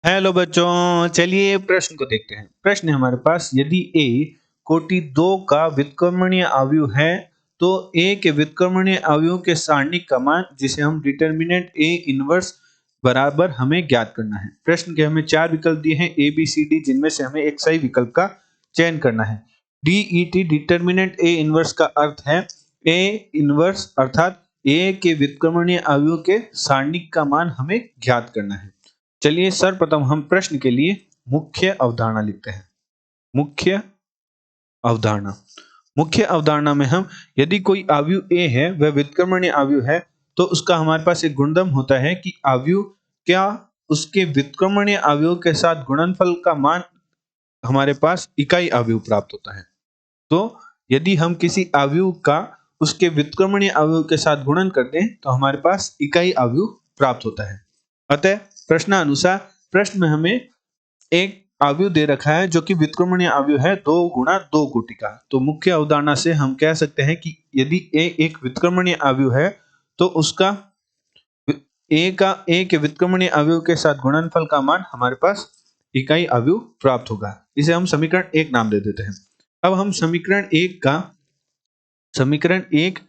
Hello बच्चों, चलिए प्रश्न को देखते हैं। प्रश्न है हमारे पास, यदि ए कोटि 2 का व्युत्क्रमणीय अवयव है तो ए के व्युत्क्रमणीय अवयव के सारणिक का मान, जिसे हम डिटर्मिनेंट ए इनवर्स बराबर हमें ज्ञात करना है। प्रश्न के हमें 4 विकल्प दिए हैं ए बी सी डी, जिनमें से हमें एक सही विकल्प का चयन करना है। डीईटी डिटर्मिनेंट ए इनवर्स का अर्थ है ए इनवर्स अर्थात ए के व्युत्क्रमणीय अवयव के सारणिक का मान हमें ज्ञात करना है। चलिए सर्वप्रथम हम प्रश्न के लिए मुख्य अवधारणा लिखते हैं। मुख्य अवधारणा मुख्य अवधारणा में हम, यदि कोई अवयव ए है वह व्युत्क्रमणीय अवयव है, तो उसका हमारे पास एक गुणधर्म होता है कि अवयव क्या उसके व्युत्क्रमणीय अवयव के साथ गुणनफल का मान हमारे पास इकाई अवयव प्राप्त होता है। तो यदि हम किसी अवयव का उसके व्युत्क्रमणीय अवयव के साथ गुणन कर दें तो हमारे पास इकाई अवयव प्राप्त होता है। अतः प्रश्नानुसार प्रश्न में हमें एक अवयव दे रखा है जो कि व्युत्क्रमणीय अवयव है 2 गुणा 2 कोटि का। तो मुख्य अवधारणा से हम कह सकते हैं कि यदि ए एक व्युत्क्रमणीय अवयव है तो उसका ए के व्युत्क्रमणीय अवयव के साथ गुणनफल का मान हमारे पास इकाई अवयव प्राप्त होगा। इसे हम समीकरण 1 नाम दे देते हैं। अब हम समीकरण 1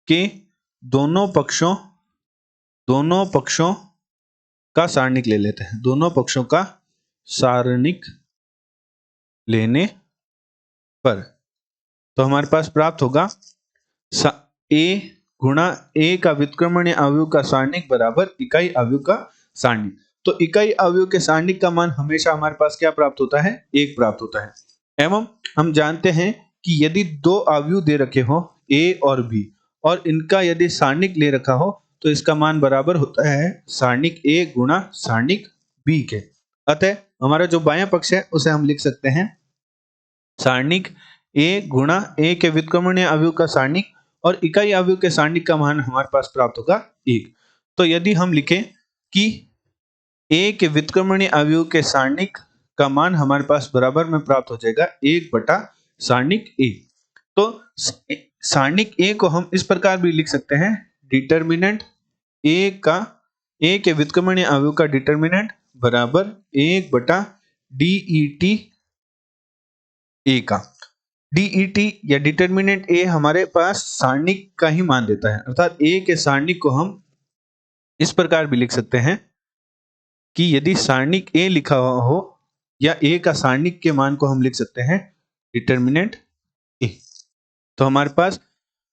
के दोनों पक्षों का सारणिक ले लेते हैं। दोनों पक्षों का सारणिक लेने पर तो हमारे पास प्राप्त होगा ए गुणा ए का व्युत्क्रमणीय अवयव का सारणिक बराबर इकाई अवयव का सारणिक। तो इकाई अवयव के सारणिक का मान हमेशा हमारे पास क्या प्राप्त होता है? 1 प्राप्त होता है। एवं हम जानते हैं कि यदि 2 अवयव दे रखे हो ए और बी और इनका यदि सारणिक ले रखा हो तो इसका मान बराबर होता है सारणिक ए गुणा सारणिक बी के। अतः हमारा जो बायां पक्ष है उसे हम लिख सकते हैं सारणिक ए गुणा ए के व्युत्क्रमणीय अवयव का सारणिक और इकाई अवयव के सारणिक का मान हमारे पास प्राप्त होगा 1। तो यदि हम लिखें कि ए के व्युत्क्रमणीय अवयव के सारणिक का मान हमारे पास बराबर में प्राप्त हो जाएगा 1 बटा सारणिक ए। तो सारणिक ए को हम इस प्रकार भी लिख सकते हैं, डिटर्मिनेंट ए के व्युत्क्रमणीय अवयव का डिटर्मिनेंट बराबर 1 बटा डीईटी ए का। डीईटी या डिटर्मिनेंट ए हमारे पास सारणिक का ही मान देता है, अर्थात ए के सारणिक को हम इस प्रकार भी लिख सकते हैं कि यदि सारणिक ए लिखा हुआ हो या ए का सारणिक के मान को हम लिख सकते हैं डिटर्मिनेंट ए। तो हमारे पास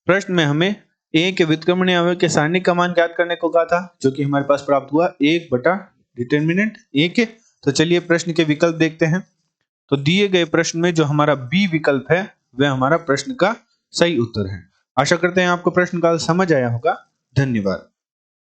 प्रश्न में हमें ए के व्युत्क्रमणीय अवयव के सारणिक का मान ज्ञात करने को कहा था, जो कि हमारे पास प्राप्त हुआ 1 बटा डिटर्मिनेंट ए के। तो चलिए प्रश्न के विकल्प देखते हैं। तो दिए गए प्रश्न में जो हमारा बी विकल्प है वह हमारा प्रश्न का सही उत्तर है। आशा करते हैं आपको प्रश्न का समझ आया होगा। धन्यवाद।